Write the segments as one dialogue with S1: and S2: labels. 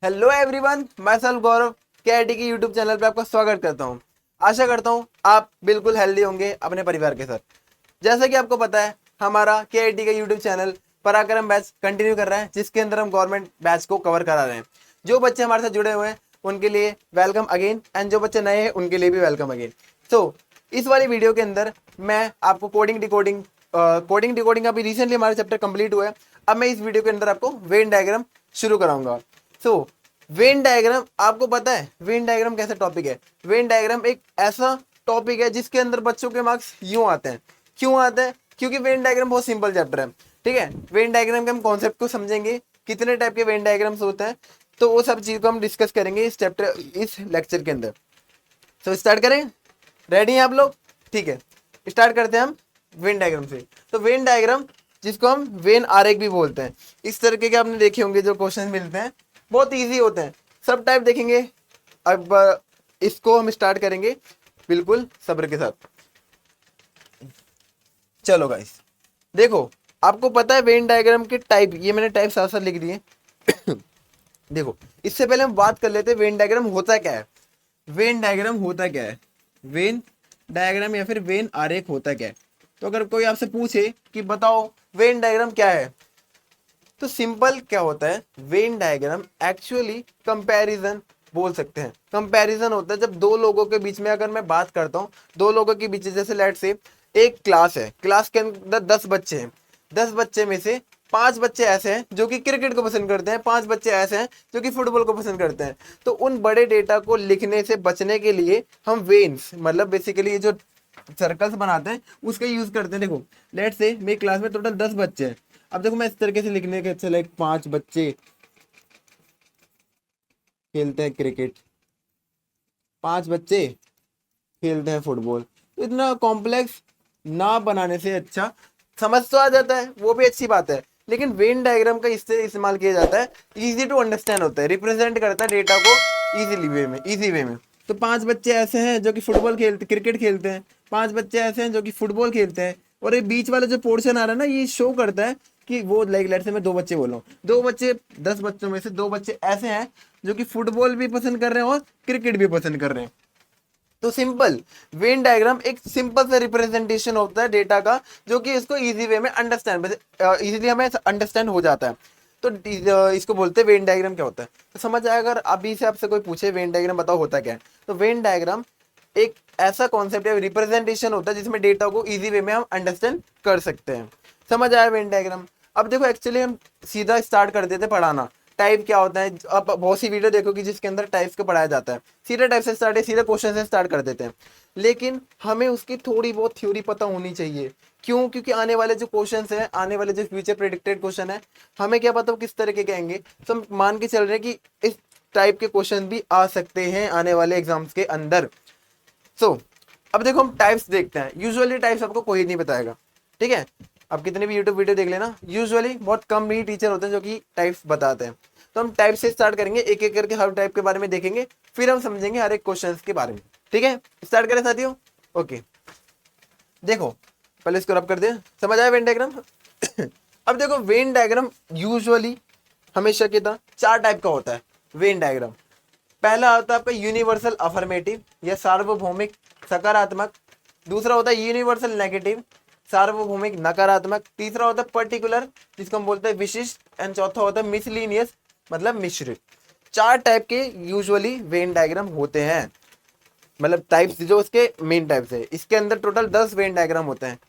S1: Hello everyone, मैं self गौरव KIT की YouTube channel पे आपका स्वागत करता हूं। आशा करता हूं आप बिल्कुल हेल्दी होंगे अपने परिवार के साथ। जैसा कि आपको पता है, हमारा केआईटी का यूट्यूब चैनल पराक्रम बैच कंटिन्यू कर रहा है, जिसके अंदर हम गवर्नमेंट बैच को कवर करा रहे हैं। जो बच्चे हमारे साथ जुड़े हुए हैं उनके लिए वेलकम अगेन, एंड जो बच्चे नए हैं उनके लिए भी वेलकम अगेन। तो इस वाली वीडियो के अंदर मैं आपको कोडिंग डिकोडिंग अभी रिसेंटली हमारा चैप्टर कंप्लीट हुआ है। अब मैं इस वीडियो के अंदर आपको वेन डायग्राम शुरू कराऊंगा। सो वेन डायग्राम, आपको पता है वेन डायग्राम कैसा टॉपिक है? वेन डायग्राम एक ऐसा टॉपिक है जिसके अंदर बच्चों के मार्क्स यूं आते हैं। क्यों आते हैं? क्योंकि वेन डायग्राम बहुत सिंपल चैप्टर है। ठीक है, वेन डायग्राम के हम कॉन्सेप्ट को समझेंगे, कितने टाइप के वेन डायग्राम्स होते हैं, तो वो सब चीज को हम डिस्कस करेंगे इस लेक्चर के अंदर। तो स्टार्ट करें? रेडी हैं आप लोग? ठीक है, स्टार्ट करते हैं हम वेन डायग्राम से। तो वेन डायग्राम, जिसको हम वेन आरेख भी बोलते हैं, इस तरीके के आपने देखे होंगे जो क्वेश्चन मिलते हैं, बहुत इजी होते हैं। सब टाइप देखेंगे। अब इसको हम स्टार्ट करेंगे बिल्कुल सब्र के साथ। चलो गाइस, देखो आपको पता है वेन डायग्राम के टाइप, ये मैंने टाइप साथ साथ लिख दिए। देखो, इससे पहले हम बात कर लेते हैं वेन डायग्राम होता क्या है। वेन डायग्राम होता क्या है? वेन डायग्राम या फिर वेन आरेख होता क्या है? तो अगर कोई आपसे पूछे कि बताओ वेन डायग्राम क्या है, तो सिंपल क्या होता है, वेन डायग्राम एक्चुअली कंपैरिजन बोल सकते हैं। कंपैरिजन होता है जब दो लोगों के बीच में, अगर मैं बात करता हूँ दो लोगों के बीच, जैसे लेट से एक क्लास है, क्लास के अंदर 10 बच्चे हैं। 10 बच्चे में से 5 बच्चे ऐसे हैं जो कि क्रिकेट को पसंद करते हैं, 5 बच्चे ऐसे हैं जो कि फुटबॉल को पसंद करते हैं। तो उन बड़े डेटा को लिखने से बचने के लिए हम वेन्स, मतलब बेसिकली ये जो सर्कल्स बनाते हैं उसका यूज करते हैं। देखो लेट से मेरी क्लास में टोटल 10 बच्चे हैं। अब देखो मैं इस तरीके से लिखने के, चलो 5 बच्चे खेलते हैं क्रिकेट, 5 बच्चे खेलते हैं फुटबॉल। तो इतना कॉम्प्लेक्स ना बनाने से अच्छा समझ तो आ जाता है, वो भी अच्छी बात है। लेकिन वेन डायग्राम का इससे इस्तेमाल किया जाता है, इजी टू अंडरस्टैंड होता है, रिप्रेजेंट करता है डेटा को इजी वे में। तो 5 बच्चे ऐसे हैं जो कि फुटबॉल खेलते क्रिकेट खेलते हैं, 5 बच्चे ऐसे हैं जो कि फुटबॉल खेलते हैं, और ये बीच वाला जो पोर्शन आ रहा है ना, ये शो करता है कि वो लाइक लेट से मैं 2 बच्चे बोल रहा हूँ, 2 बच्चे 10 बच्चों में से 2 बच्चे ऐसे हैं जो कि फुटबॉल भी पसंद कर रहे हैं और क्रिकेट भी पसंद कर रहे हैं। तो सिंपल वेन डायग्राम एक सिंपल सा रिप्रेजेंटेशन होता है डेटा का, जो कि इसको इजी वे में अंडरस्टैंड इजीली हमें अंडरस्टैंड हो जाता है। तो इसको बोलते हैं वेन डायग्राम क्या होता है। तो समझ आया? अगर अभी से आपसे कोई पूछे वेन डायग्राम बताओ होता क्या है, तो वेन डायग्राम एक ऐसा कॉन्सेप्ट या रिप्रेजेंटेशन होता है जिसमें डेटा को इजी वे में हम अंडरस्टैंड कर सकते हैं। समझ आया वेन डायग्राम? अब देखो एक्चुअली हम सीधा स्टार्ट कर देते पढ़ाना। टाइप क्या होता है, अब बहुत सी वीडियो देखोगी जिसके अंदर टाइप्स को पढ़ाया जाता है। सीधा टाइप से स्टार्ट है, सीधा क्वेश्चन से स्टार्ट कर देते हैं। लेकिन हमें उसकी थोड़ी बहुत थ्योरी पता होनी चाहिए। क्यों? क्योंकि आने वाले जो क्वेश्चंस हैं, आने वाले जो फ्यूचर प्रेडिक्टेड क्वेश्चन है, हमें क्या पता वो किस तरह के आएंगे। तो हम मान के चल रहे हैं कि इस टाइप के क्वेश्चन भी आ सकते हैं आने वाले एग्जाम्स के अंदर। सो अब देखो हम टाइप्स देखते हैं। यूजुअली टाइप्स आपको कोई नहीं बताएगा, ठीक है। अब कितने भी यूट्यूब वीडियो देख लेना, यूजुअली बहुत कम ही टीचर होते हैं जो कि टाइप्स बताते हैं। तो हम टाइप से स्टार्ट करेंगे, एक एक करके हर टाइप के बारे में देखेंगे, फिर हम समझेंगे हर एक क्वेश्चन के बारे में। ठीक है, स्टार्ट करें साथियों? ओके, देखो पहले इसको रब कर दे। समझ आया वेन डायग्राम? अब देखो वेन डायग्राम यूजुअली हमेशा की तरह 4 टाइप का होता है वेन डायग्राम। पहला होता है आपका यूनिवर्सल अफर्मेटिव या सार्वभौमिक सकारात्मक। दूसरा होता है यूनिवर्सल नेगेटिव सार्वभौमिक नकारात्मक। तीसरा होता है पर्टिकुलर, जिसको हम बोलते हैं विशिष्ट। एंड चौथा होता है मिसलिनियस, मतलब मिश्रित। 4 टाइप के यूजुअली वेन डायग्राम होते हैं, मतलब टाइप्स जो उसके मेन टाइप्स है। इसके अंदर टोटल 10 वेन डायग्राम होते हैं।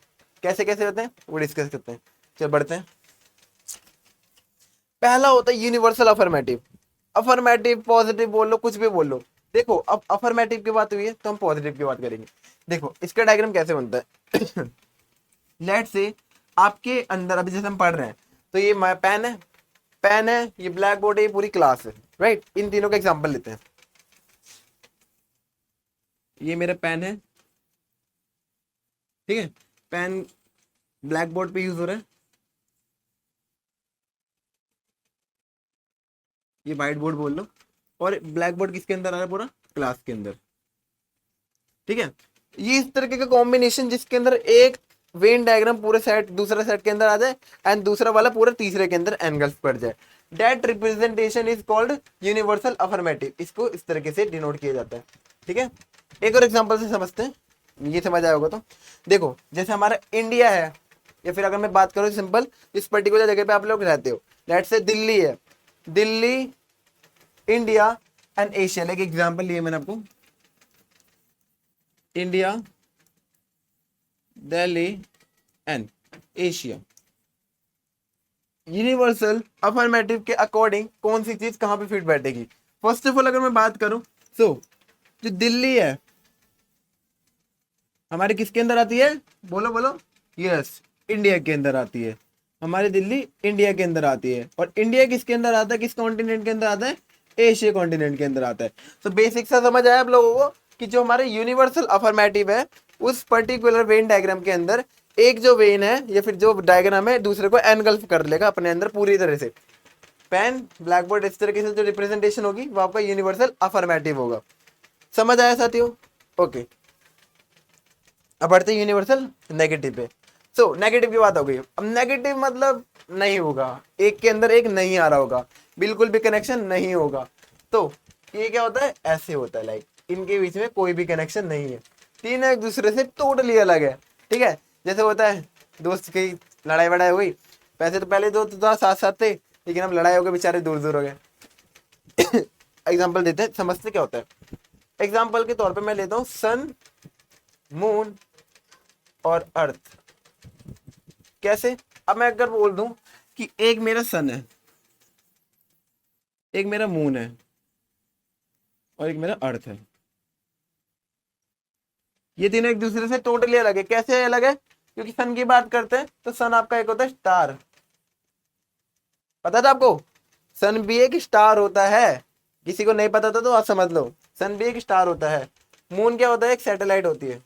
S1: कैसे कैसे होते हैं वो डिस्कस करते हैं। चलो बढ़ते हैं। पहला होता है यूनिवर्सल अफर्मेटिव। अफर्मेटिव पॉजिटिव बोल लो, कुछ भी बोल लो। देखो अब अफर्मेटिव की बात हुई है तो हम पॉजिटिव की बात करेंगे। देखो इसका डायग्राम कैसे बनता है। लेट से आपके अंदर अभी जैसे हम पढ़ रहे हैं, तो ये पेन है, पेन है, ये ब्लैक बोर्ड है, ये पूरी क्लास है, राइट। इन तीनों का एग्जांपल लेते हैं। ये मेरा पेन है, ठीक है। पेन ब्लैक बोर्ड पे यूज हो रहा है, ये व्हाइट बोर्ड बोल लो, और ब्लैक बोर्ड किसके अंदर आ रहा है? पूरा क्लास के अंदर, ठीक है। ये इस तरीके का कॉम्बिनेशन जिसके अंदर एक वेन डायग्राम पूरे सेट दूसरे सेट के अंदर आ जाए, एंड दूसरा वाला पूरा तीसरे के अंदर एनगल्फ कर जाए। That representation is called universal affirmative. इसको इस तरीके से डिनोट किया जाता है। ठीक है, एक और एग्जांपल से समझते हैं, ये समझ आया होगा। तो देखो जैसे हमारा इंडिया है, या फिर अगर मैं बात करूँ सिंपल, इस पर्टिकुलर जगह पे आप लोग रहते हो, लेट्स से दिल्ली है, Delhi, India and Asia. Like example लिए मैंने आपको, India, Delhi and Asia. Universal affirmative के अकॉर्डिंग कौन सी चीज कहां पे फिट बैठेगी? फर्स्ट ऑफ ऑल अगर मैं बात करूं, सो जो दिल्ली है हमारे किसके अंदर आती है? बोलो बोलो। यस, इंडिया के अंदर आती है। हमारी दिल्ली इंडिया के अंदर आती है। और इंडिया किसके अंदर आता है? किस कॉन्टिनेंट के अंदर आता है? एशिया कॉन्टिनेंट के अंदर आता है। तो बेसिक सा समझ आया आप लोगों को कि जो हमारे यूनिवर्सल अफर्मेटिव है, उस पर्टिकुलर वेन डायग्राम के अंदर एक जो वेन है या फिर जो डायग्राम है दूसरे को एनगल्फ कर लेगा अपने अंदर पूरी तरह से। पेन, ब्लैक बोर्ड, इस तरीके से जो रिप्रेजेंटेशन होगी वो आपका यूनिवर्सल अफर्मेटिव होगा। समझ आया साथियों? ओके, अब बढ़ते हैं यूनिवर्सल नेगेटिव पे। सो नेगेटिव की बात हो गई। अब नेगेटिव मतलब नहीं होगा, एक के अंदर एक नहीं आ रहा होगा, बिल्कुल भी कनेक्शन नहीं होगा। तो ये क्या होता है? ऐसे होता है, लाइक इनके बीच में कोई भी कनेक्शन नहीं है, तीनों एक दूसरे से टोटली अलग है। ठीक है, जैसे होता है दोस्त की लड़ाई वड़ाई हुई, वैसे तो पहले दो तो साथ साथ थे, लेकिन अब लड़ाई हो गई, बेचारे दूर दूर हो गए। एग्जाम्पल देते हैं, समझते क्या होता है। एग्जाम्पल के तौर पे मैं लेता हूँ सन, मून और अर्थ। कैसे? अब मैं अगर बोल दूं कि एक मेरा सन है, एक मेरा मून है और एक मेरा अर्थ है, ये तीनों एक दूसरे से टोटली अलग है। कैसे अलग है? क्योंकि सन की बात करते हैं तो सन आपका एक होता है स्टार, पता था आपको? सन भी एक स्टार होता है, किसी को नहीं पता था तो आप समझ लो, सन भी एक स्टार होता है। मून क्या होता है? एक सैटेलाइट होती है,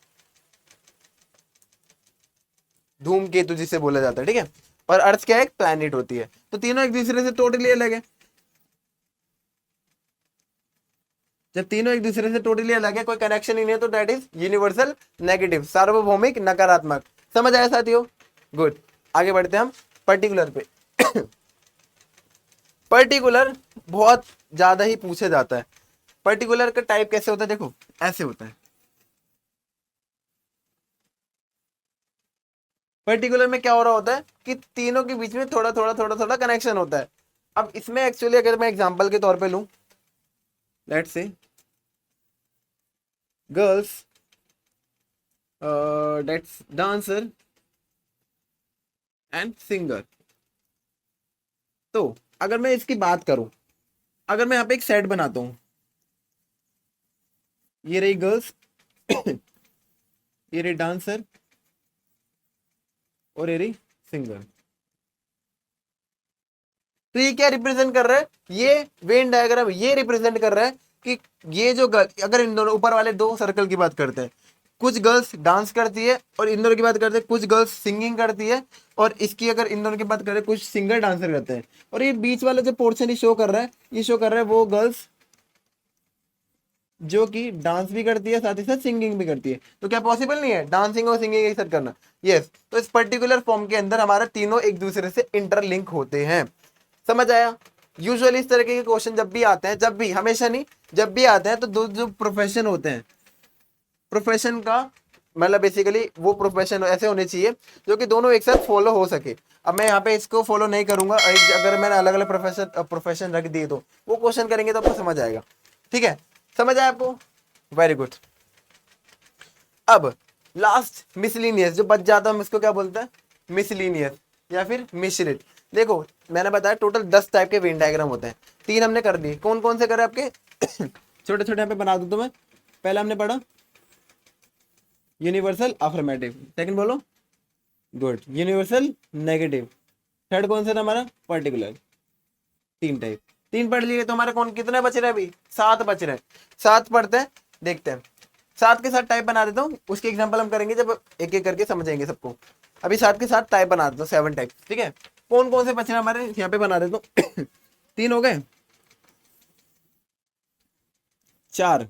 S1: धूमकेतु जिसे बोला जाता है। ठीक है, और अर्थ क्या है? एक प्लैनेट होती है। तो तीनों एक दूसरे से टोटली अलग है। जब तीनों एक दूसरे से टोटली अलग है, कोई कनेक्शन ही नहीं है, तो दैट इज यूनिवर्सल नेगेटिव, सार्वभौमिक नकारात्मक। समझ आया साथियों? गुड, आगे बढ़ते हैं हम पर्टिकुलर पे। पर्टिकुलर बहुत ज्यादा ही पूछा जाता है। पर्टिकुलर का टाइप कैसे होता है? देखो ऐसे होता है। पर्टिकुलर में क्या हो रहा होता है कि तीनों के बीच में थोड़ा थोड़ा थोड़ा थोड़ा कनेक्शन होता है। अब इसमें एक्चुअली अगर मैं एग्जांपल के तौर पे लूं, let's say girls, that's dancer and singer. तो अगर मैं इसकी बात करूं, अगर मैं यहाँ पे एक सेट बनाता हूं, ये रही गर्ल्स, ये रही डांसर और ये रही सिंगर। तो ये क्या रिप्रेजेंट कर रहा है? ये वेन डायग्राम ये रिप्रेजेंट कर रहा है कि ये जो गर्ल, अगर इन दोनों ऊपर वाले दो सर्कल की बात करते हैं, कुछ गर्ल्स डांस करती है, और इन दोनों की बात करते हैं कुछ गर्ल्स सिंगिंग करती है, और इसकी अगर इन दोनों की बात करें कुछ सिंगर डांसर करते हैं। और ये बीच वाला जो पोर्शन ही शो कर रहा है, ये शो कर रहा है वो गर्ल्स जो कि डांस भी करती है, साथ ही साथ सिंगिंग भी करती है। तो क्या पॉसिबल नहीं है डांसिंग और सिंगिंग एक साथ करना? यस। तो इस पर्टिकुलर फॉर्म के अंदर हमारा तीनों एक दूसरे से इंटरलिंक होते हैं। समझ आया? यूजुअली इस तरह के क्वेश्चन जब भी आते हैं, जब भी, हमेशा नहीं, जब भी आते हैं, तो दो जो प्रोफेशन होते हैं, प्रोफेशन का मतलब बेसिकली वो प्रोफेशन ऐसे होने चाहिए जो कि दोनों एक साथ फॉलो हो सके। अब मैं यहाँ पे इसको फॉलो नहीं करूंगा, अगर मैंने अलग अलग प्रोफेशन रख दिए तो वो क्वेश्चन करेंगे तो आपको समझ आएगा। ठीक है, समझ आया आपको? Very good. अब लास्ट मिसलिनियस जो बच जाता है, हम इसको क्या बोलते हैं? मिसलिनियस या फिर मिश्रित। देखो मैंने बताया टोटल 10 टाइप के वेन डायग्राम होते हैं, 3 हमने कर दिए। कौन कौन से करे आपके? छोटे छोटे यहाँ पे बना दूं तो मैं, पहला हमने पढ़ा यूनिवर्सल अफर्मेटिव, सेकंड बोलो, गुड, यूनिवर्सल नेगेटिव, थर्ड कौन सा था हमारा? पर्टिकुलर। 3 टाइप, 3 पढ़ लिए तो हमारे कौन कितने बच रहे हैं? अभी 7 बच रहे हैं। 7 पढ़ते हैं, देखते हैं। 7 के साथ टाइप बना देता हूँ, उसके एग्जाम्पल हम करेंगे जब एक एक करके समझेंगे सबको। अभी 7 के साथ टाइप बना देता हूँ, 7 टाइप। ठीक है, कौन कौन से बच रहे हैं हमारे? यहाँ पे बना देता हूँ। 3 हो गए, 4,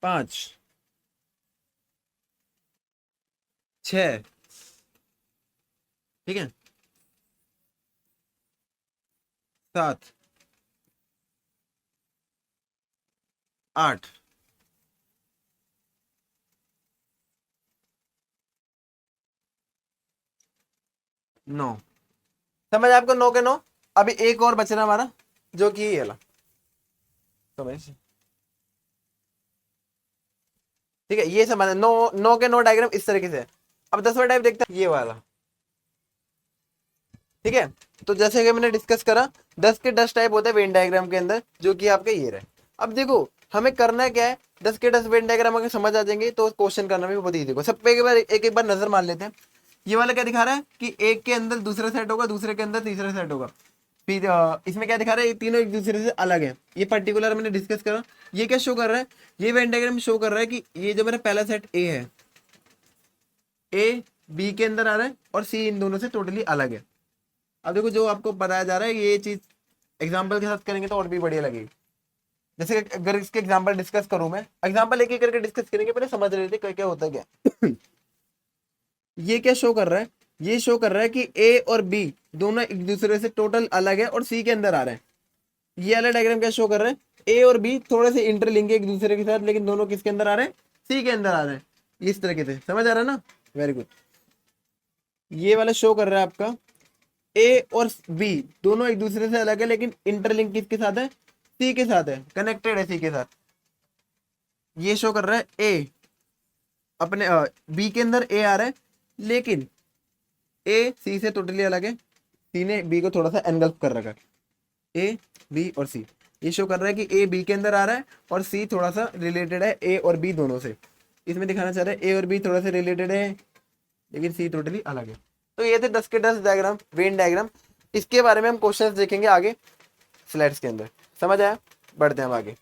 S1: 5, 6। ठीक है, 7 8 9। समझ आपको 9 के 9। अभी एक और बचना हमारा, जो कि ये वाला। समझ, ठीक है, ये समझ। 9 के 9 डायग्राम इस तरीके से। अब 10वां टाइप देखते हैं, ये वाला। ठीक है, तो जैसे कि मैंने डिस्कस करा, 10 के 10 टाइप होते हैं वेन डायग्राम के अंदर, जो कि आपके ये रहे। अब देखो हमें करना क्या है, 10 के 10 वेन डायग्राम अगर समझ आ जाएंगे तो क्वेश्चन करना भी बहुत ईजी। सब पे एक बार नजर मार लेते हैं। ये वाला क्या दिखा रहा है कि एक के अंदर दूसरा सेट होगा, दूसरे के अंदर तीसरा सेट होगा। फिर इसमें क्या दिखा रहा है, ये तीनों एक दूसरे से अलग है। ये पर्टिकुलर मैंने डिस्कस करा। ये क्या शो कर रहा है, ये वेन डायग्राम शो कर रहा है कि ये जो मेरा पहला सेट ए है, ए बी के अंदर आ रहा है और सी इन दोनों से टोटली अलग है। अब देखो जो आपको बताया जा रहा है, ये चीज एग्जाम्पल के साथ करेंगे तो और भी बढ़िया लगेगी। जैसे कि अगर इसके एग्जाम्पल डिस्कस करूं, मैं एग्जाम्पल एक एक करके डिस्कस करेंगे, पहले समझ रहे थे क्या क्या होता है क्या। ये क्या शो कर रहा है, ये शो कर रहा है कि ए और बी दोनों एक दूसरे से टोटल अलग है और सी के अंदर आ रहे हैं। ये वाला डायग्राम क्या शो कर रहा है, ए और बी थोड़े से इंटरलिंक है एक दूसरे के साथ, लेकिन दोनों किसके अंदर आ रहे हैं, सी के अंदर आ रहे हैं। इस तरीके से समझ आ रहा है ना, वेरी गुड। ये वाला शो कर रहा है आपका ए और बी दोनों एक दूसरे से अलग है, लेकिन इंटरलिंक किसके साथ है, सी के साथ है, कनेक्टेड है सी के साथ। ये शो कर रहा है ए अपने बी के अंदर ए आ रहा है, लेकिन ए सी से टोटली अलग है। सी ने बी को थोड़ा सा एनगल्फ कर रखा है। ए बी और सी, ये शो कर रहा है कि ए बी के अंदर आ रहा है और सी थोड़ा सा रिलेटेड है ए और बी दोनों से। इसमें दिखाना चाह रहा है ए और बी थोड़ा सा रिलेटेड है, लेकिन सी टोटली अलग है। तो ये थे 10 के 10 डायग्राम, वेन डायग्राम। इसके बारे में हम क्वेश्चंस देखेंगे आगे स्लाइड्स के अंदर। समझ आया, बढ़ते हैं हम आगे।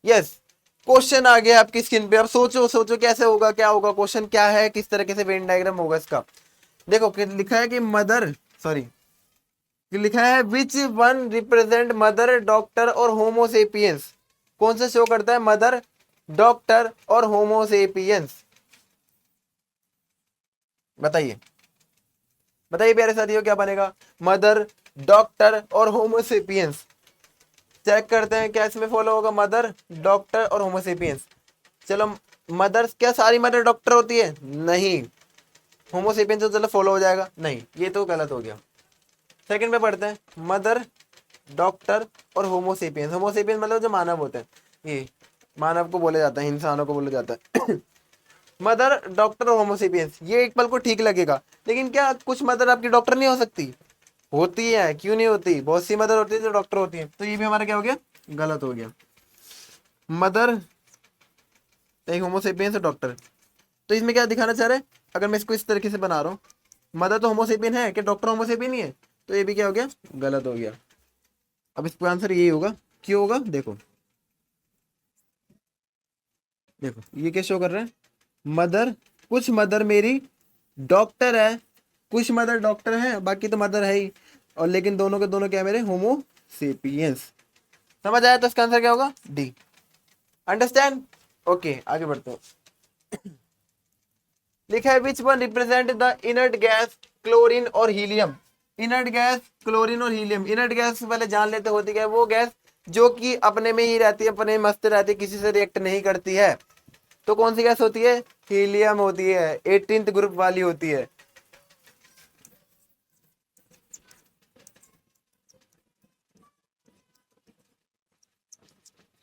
S1: यस, क्वेश्चन आ गया आपकी स्क्रीन पे। अब सोचो सोचो कैसे होगा, क्या होगा, क्वेश्चन क्या है, किस तरीके से वेन डायग्राम होगा इसका। देखो लिखा है कि मदर, सॉरी, लिखा है which one represent mother, doctor और होमोसेपियंस। कौन सा शो करता है, मदर, डॉक्टर और होमोसेपियंस। बताइए बताइए प्यारे साथियों, क्या बनेगा, मदर, डॉक्टर और होमोसेपियंस। चेक करते हैं क्या इसमें फॉलो होगा, मदर, डॉक्टर और होमोसेपियंस। चलो, मदर क्या सारी मदर डॉक्टर होती है, नहीं। होमोसेपियंस तो चलो फॉलो हो जाएगा, नहीं, ये तो गलत हो गया। सेकंड पे पढ़ते हैं, मदर, डॉक्टर और होमोसेपियंस। होमोसेपियंस मतलब जो मानव होते हैं, ये मानव को बोला जाता है, इंसानों को बोला जाता है। मदर, डॉक्टर और होमोसेपियंस, ये एक पल को ठीक लगेगा, लेकिन क्या कुछ मदर आपकी डॉक्टर नहीं हो सकती, होती है, क्यों नहीं होती, बहुत सी मदर होती है जो डॉक्टर होती है। तो ये भी हमारा क्या हो गया, गलत हो गया। मदर एक होमोसेपियंस और डॉक्टर। तो इसमें क्या दिखाना चाह रहे हैं, अगर मैं इसको इस तरीके से बना रहा हूँ, मदर तो होमोसेपियन है, कि डॉक्टर होमोसेपियन ही है, तो ये भी क्या हो गया, गलत हो गया। अब इसका आंसर ये होगा, क्यों होगा, देखो देखो ये क्या शो कर रहा है, मदर, कुछ मदर मेरी डॉक्टर है, कुछ मदर डॉक्टर है, बाकी तो मदर है ही, और लेकिन दोनों के दोनों क्या है मेरे, होमोसेपियंस। समझ आया, तो इसका आंसर क्या होगा, डी। अंडरस्टैंड, ओके, आगे बढ़ते हैं। लिखा है which one represent the inert gas, chlorine और हीलियम। इनर्ट गैस, क्लोरीन और हीलियम। इनर्ट गैस पहले जान लेते होती क्या है, वो गैस जो कि अपने में ही रहती है, अपने मस्त रहती है, किसी से रिएक्ट नहीं करती है। तो कौन सी गैस होती है, हीलियम होती है, 18th ग्रुप वाली होती है।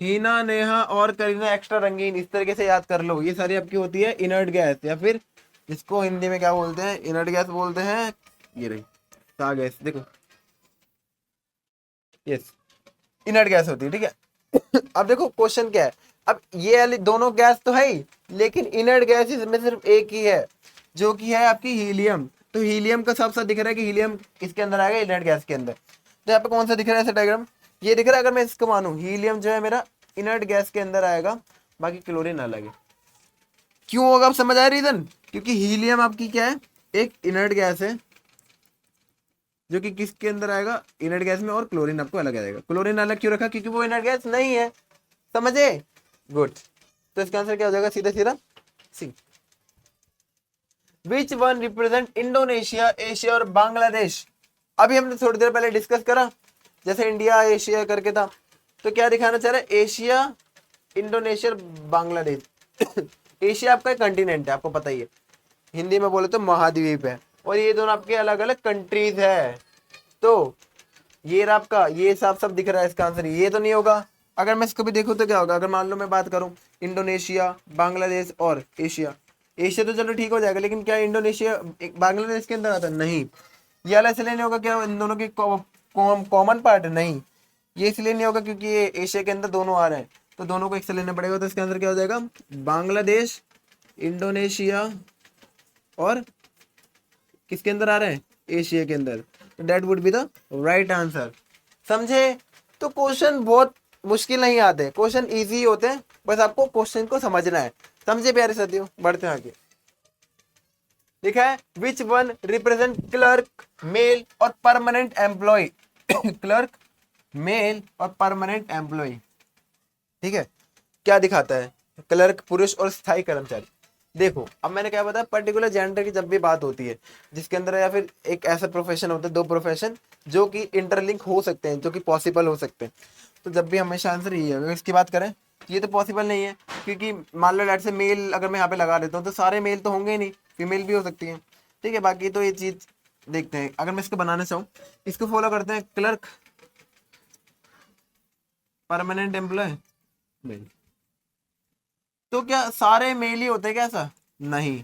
S1: हीना, नेहा और करीना एक्स्ट्रा रंगीन, इस तरीके से याद कर लो। ये सारी आपकी होती है इनर्ट गैस, या फिर जिसको हिंदी में क्या बोलते हैं, इनर्ट गैस बोलते हैं। ये रही सा गैस, देखो, यस, इनर्ट गैस होती है, ठीक है। अब देखो क्वेश्चन क्या है, अब ये वाली दोनों गैस तो है ही, लेकिन इनर्ट गैस इसमें सिर्फ एक ही है, जो कि है आपकी हीलियम। तो हीलियम का साफ साफ दिख रहा है कि हीलियम किसके अंदर आएगा, इनर्ट गैस के अंदर। तो यहाँ पे कौन सा दिख रहा है ऐसा डायग्राम, ये दिख रहा है। अगर मैं इसको मानूं, हीलियम जो है मेरा इनर्ट गैस के अंदर आएगा, बाकी क्लोरीन अलग है। क्यों होगा, आप समझ आया रीजन, क्योंकि हीलियम आपकी क्या है, एक इनर्ट गैस है, जो कि किसके अंदर आएगा, इनर्ट गैस में, और क्लोरीन आपको अलग आएगा। क्लोरीन अलग क्यों रखा, क्योंकि वो इनर्ट गैस नहीं है। समझे, गुड। तो इसका आंसर क्या हो जाएगा, सीधा सीधा C. Which one represent Indonesia, Asia और बांग्लादेश। अभी हमने थोड़ी देर पहले डिस्कस करा, जैसे इंडिया एशिया करके था, तो क्या दिखाना चाह रहा है, एशिया इंडोनेशिया बांग्लादेश। एशिया आपका कंटिनेंट है, आपको पता ही है, हिंदी में बोले तो महाद्वीप है, और ये दोनों आपके अलग अलग कंट्रीज है। तो ये रहा आपका, ये सब दिख रहा है, इसका आंसर ये तो नहीं होगा। अगर मैं इसको भी देखूँ तो क्या होगा, अगर मान लो मैं बात करूँ इंडोनेशिया बांग्लादेश और एशिया, एशिया तो चलो ठीक हो जाएगा, लेकिन क्या इंडोनेशिया बांग्लादेश के अंदर आता है? नहीं। ये वाला इसलिए नहीं होगा, क्या इन दोनों की कॉमन पार्ट है? नहीं। ये इसलिए नहीं होगा क्योंकि ये एशिया के अंदर दोनों आ रहे हैं, तो दोनों को एक से लेना पड़ेगा। तो इसका आंसर क्या हो जाएगा, बांग्लादेश इंडोनेशिया और किसके अंदर आ रहे हैं, एशिया के अंदर। That would be the right answer. समझे? तो क्वेश्चन बहुत मुश्किल नहीं आते, क्वेश्चन इजी होते हैं, बस आपको क्वेश्चन को समझना है। समझे प्यारे साथियों? बढ़ते हैं आगे। लिखा है which one represent clerk male और परमानेंट एम्प्लॉय। क्लर्क मेल और परमानेंट एम्प्लॉय, ठीक है, क्या दिखाता है, क्लर्क पुरुष और स्थायी कर्मचारी। देखो अब मैंने क्या बताया, पर्टिकुलर जेंडर की जब भी बात होती है जिसके अंदर, या फिर एक ऐसा प्रोफेशन होता है, दो प्रोफेशन जो कि इंटरलिंक हो सकते हैं, जो कि पॉसिबल हो सकते हैं, तो जब भी हमेशा आंसर ये है। अगर इसकी बात करें ये तो पॉसिबल नहीं है, क्योंकि मान लो लेट से मेल अगर मैं यहाँ पे लगा देता हूँ तो सारे मेल तो होंगे ही नहीं, फीमेल भी हो सकती है, ठीक है। बाकी तो ये चीज देखते हैं। अगर मैं इसको बनाना चाहूँ, इसको फॉलो करते हैं, क्लर्क परमानेंट एम्प्लॉय मेल, तो क्या सारे मेल ही होते हैं क्या? ऐसा नहीं,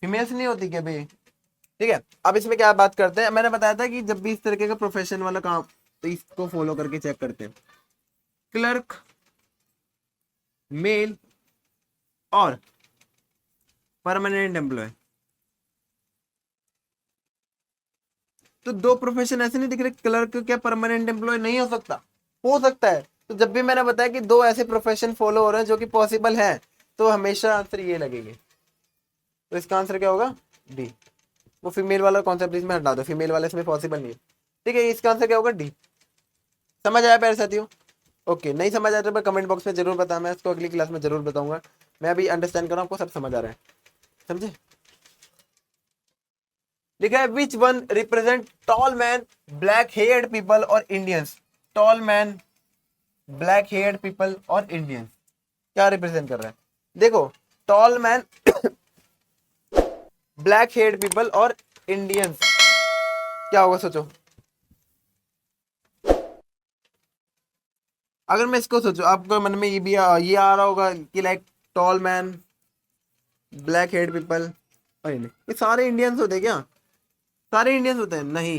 S1: फीमेल्स नहीं होती क्या भाई? ठीक है। अब इसमें क्या बात करते हैं, मैंने बताया था कि जब भी इस तरीके का प्रोफेशन वाला काम, तो इसको फॉलो करके चेक करते हैं, क्लर्क मेल और परमानेंट एम्प्लॉय, तो दो प्रोफेशन ऐसे नहीं दिख रहे, क्लर्क क्या परमानेंट एम्प्लॉय नहीं हो सकता? हो सकता है। तो जब भी मैंने बताया कि दो ऐसे प्रोफेशन फॉलो हो रहे हैं जो कि पॉसिबल है, तो हमेशा आंसर ये लगेंगे। तो इसका आंसर क्या होगा, डी। वो फीमेल वाला कॉन्सेप्ट इसमें हटा दो, फीमेल वाला इसमें पॉसिबल नहीं है, ठीक है। इसका आंसर क्या होगा, डी। समझ आया प्यारे साथियों? ओके, नहीं समझ आया तो मैं कमेंट बॉक्स में जरूर बताऊँ, मैं इसको अगली क्लास में जरूर बताऊंगा। मैं अभी अंडरस्टैंड कर रहा हूँ, आपको सब समझ आ रहा है, समझे? लिखा है which one represent tall man black haired people और Indians. Tall man black haired people और इंडियंस क्या रिप्रेजेंट कर रहा है? देखो tall man black haired people और इंडियंस क्या होगा, सोचो। अगर मैं इसको सोचो, आपको मन में ये भी ये आ रहा होगा कि like toll man black haired people, अरे नहीं, ये सारे इंडियंस होते हैं क्या? सारे इंडियंस होते हैं? नहीं।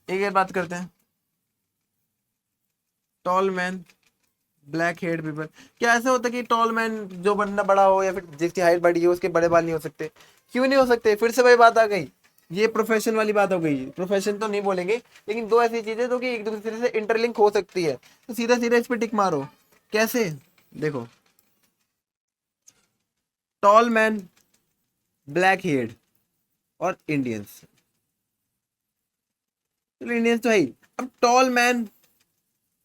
S1: एक एक बात करते हैं, toll man black head people, क्या ऐसा होता है कि टॉल मैन जो बंदा बड़ा हो या फिर जिसकी हाइट बड़ी हो उसके बड़े बाल नहीं हो सकते? क्यों नहीं हो सकते? फिर से वही बात आ गई, ये प्रोफेशन वाली बात हो गई। प्रोफेशन तो नहीं बोलेंगे, लेकिन दो ऐसी चीजें जो कि एक दूसरे से इंटरलिंक हो सकती है, तो सीधा सीधा इस पे टिक मारो। कैसे? देखो टॉल मैन ब्लैक हेड और इंडियंस, चलो इंडियंस तो है ही। अब tall man,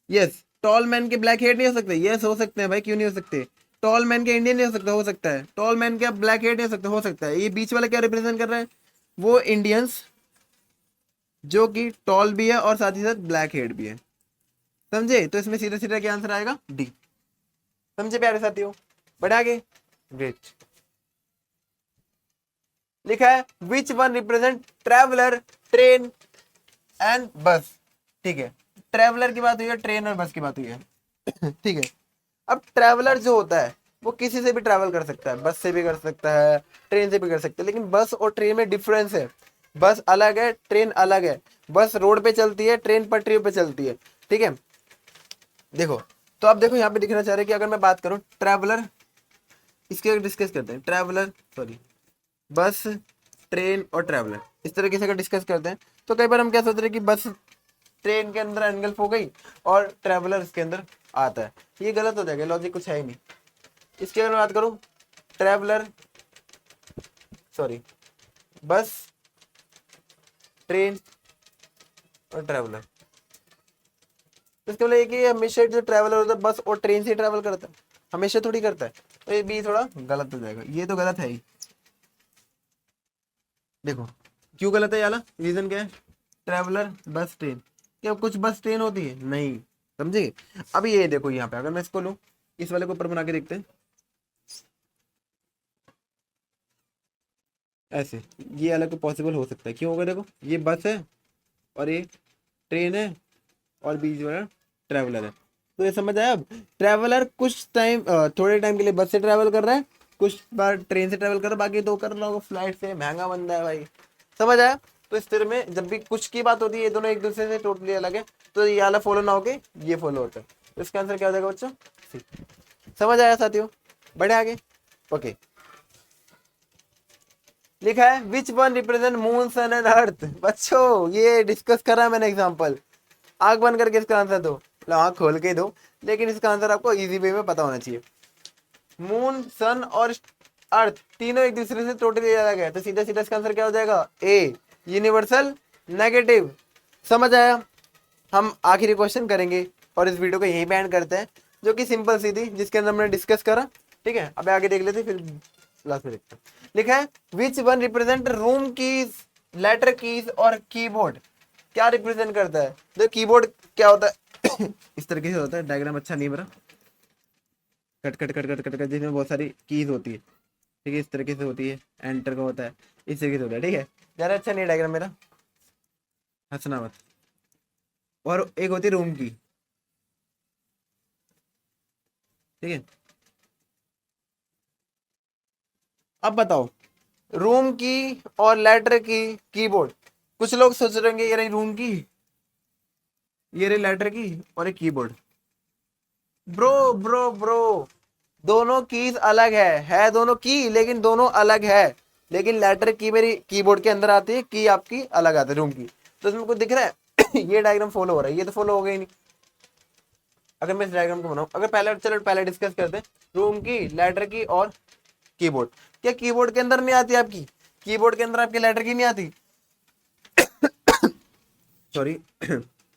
S1: yes tall man के ब्लैक हेड नहीं हो सकते? यस हो सकते हैं भाई, क्यों नहीं हो सकते? टॉल मैन के इंडियन नहीं हो सकता? हो सकता है। टॉल मैन के ब्लैक हेड नहीं हो सकता? हो सकता है। ये बीच वाला क्या रिप्रेजेंट कर रहा है? वो इंडियंस जो कि टॉल भी है और साथ ही साथ ब्लैक हेड भी है, समझे? तो इसमें सीधा सीधा क्या आंसर आएगा, डी। समझे प्यारे साथियों? बढ़े आगे, ग्रेट। लिखा है which one represent traveller train and बस, ठीक है। ट्रेवलर की बात हुई है, ट्रेन और बस की बात हुई है, ठीक है। अब ट्रैवलर जो होता है वो किसी से भी ट्रैवल कर सकता है, बस से भी कर सकता है, ट्रेन से भी कर सकता है, लेकिन बस और ट्रेन में डिफरेंस है। बस अलग है, ट्रेन अलग है। बस रोड पे चलती है, ट्रेन पटरी पे चलती है, ठीक है। देखो तो अब देखो यहाँ पे दिखना चाह रहे हैं कि अगर मैं बात करूँ ट्रैवलर, इसके डिस्कस करते हैं, ट्रैवलर सॉरी बस ट्रेन और ट्रैवलर इस तरीके से अगर डिस्कस करते हैं, तो कई बार हम क्या सोच रहे हैं कि बस ट्रेन के अंदर एनगल्फ हो गई और ट्रैवलर इसके अंदर आता है, ये गलत हो जाएगा, लॉजिक कुछ है ही नहीं। इसकी अगर मैं बात करूं ट्रैवलर सॉरी बस ट्रेन और ट्रैवलर, तो इसके मतलब कि हमेशा जो ट्रैवलर होता है बस और ट्रेन से ट्रैवल करता है, हमेशा थोड़ी करता है, तो ये भी थोड़ा गलत हो जाएगा, ये तो गलत है ही। देखो क्यों गलत है याला, रीजन क्या है? ट्रेवलर बस ट्रेन, क्या कुछ बस ट्रेन होती है? नहीं, समझे? अभी ये देखो यहाँ पे, अगर मैं इसको लूँ, इस वाले को ऊपर बना के देखते हैं, ऐसे ये अलग तो पॉसिबल हो सकता है। क्यों होगा? देखो ये बस है और ये ट्रेन है और बीच वाला ट्रैवलर है। तो ये समझ आया? अब ट्रैवलर कुछ टाइम, थोड़े टाइम के लिए बस से ट्रैवल कर रहा है, कुछ बार ट्रेन से ट्रैवल कर रहा है, बाकी तो कर रहा होगा फ्लाइट से, महंगा बंदा है भाई। समझ आया? तो इस तरह में जब भी कुछ की बात होती है, ये दोनों एक दूसरे से टोटली अलग है, तो ये वाला फॉलो ना होके ये फॉलो होता है। तो इसका आंसर क्या हो जाएगा बच्चों? सी। समझ आया साथियों? बढ़े आगे। ओके, लिखा है which one represent moon sun and earth. बच्चों ये डिस्कस करा मैंने एग्जांपल। आंख बंद करके इसका आंसर दो, मतलब आंख खोल के दो, लेकिन इसका आंसर आपको इजी वे में पता होना चाहिए। मून, सन और अर्थ तीनों एक दूसरे से टोटली अलग है, तो सीधा सीधा इसका आंसर क्या हो जाएगा? ए, यूनिवर्सल नेगेटिव। समझ आया? हम आखिरी क्वेश्चन करेंगे और इस वीडियो को यहीं पे एंड करते हैं, जो कि सिंपल सी थी, जिसके अंदर हमने डिस्कस करा। ठीक है, अब आगे देख लेते फिर लास्ट में देखते हैं। लिखा है which one represent room keys, letter keys और कीबोर्ड। क्या रिप्रेजेंट करता है? देखो कीबोर्ड क्या होता है इस तरीके से होता है, डायग्राम अच्छा नहीं मेरा, cut cut cut cut cut cut, जिसमें बहुत सारी कीज होती है। ठीक है, इस तरीके से होती है, एंटर का होता है, इस तरीके से होता है। ठीक है, ज़्यादा अच्छा नहीं डायग्राम मेरा, हंसना मत। और एक होती है रूम की। ठीक है, अब बताओ, रूम की और लेटर की कीबोर्ड। कुछ लोग सोच रहे होंगे ये रही रूम की, ये रही लेटर की और एक कीबोर्ड। ब्रो ब्रो ब्रो, दोनों कीज अलग है दोनों की, लेकिन दोनों अलग है। लेकिन लेटर की मेरी कीबोर्ड के अंदर आती है, की आपकी अलग आती है रूम की। तो इसमें कुछ दिख रहा है ये डायग्राम फॉलो हो रहा है, ये तो फॉलो हो गई नहीं। अगर मैं इस डायग्राम को बनाऊं, अगर पहले, चलो पहले डिस्कस करते हैं रूम की, लेटर की और कीबोर्ड। क्या कीबोर्ड के अंदर नहीं आती आपकी? कीबोर्ड के अंदर आपकी लेटर की नहीं आती? सॉरी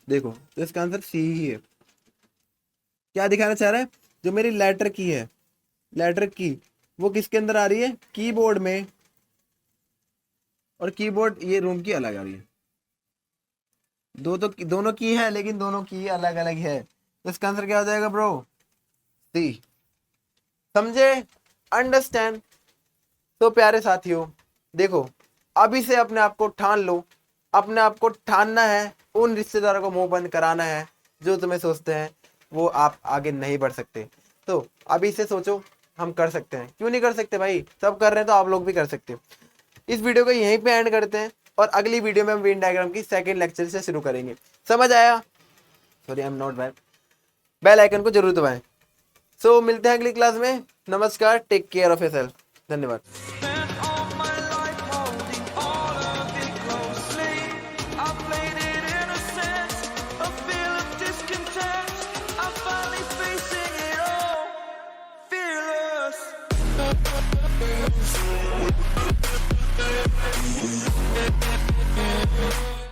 S1: देखो, तो इसका आंसर सी ही है। क्या दिखाना चाह रहा है? जो मेरी लेटर की है, लेटर की, वो किसके अंदर आ रही है? कीबोर्ड में, और कीबोर्ड ये रूम की अलग आ रही है। दोनों की है, लेकिन दोनों की अलग अलग है। तो इसका आंसर क्या हो जाएगा ब्रो? सी। समझे? अंडरस्टैंड? तो प्यारे साथियों देखो, अभी से अपने आप को ठान लो, अपने आप को ठानना है, उन रिश्तेदारों को मुंह बंद कराना है जो तुम्हें सोचते हैं वो आप आगे नहीं बढ़ सकते। तो अभी से सोचो, हम कर सकते हैं, क्यों नहीं कर सकते भाई? सब कर रहे हैं तो आप लोग भी कर सकते हो। इस वीडियो को यहीं पे एंड करते हैं, और अगली वीडियो में हम वेन डायग्राम की सेकंड लेक्चर से शुरू करेंगे। समझ आया? Sorry, I am not bad. Bell icon को जरूर दबाएं। सो मिलते हैं अगली क्लास में। नमस्कार, टेक केयर ऑफ योरसेल्फ। धन्यवाद।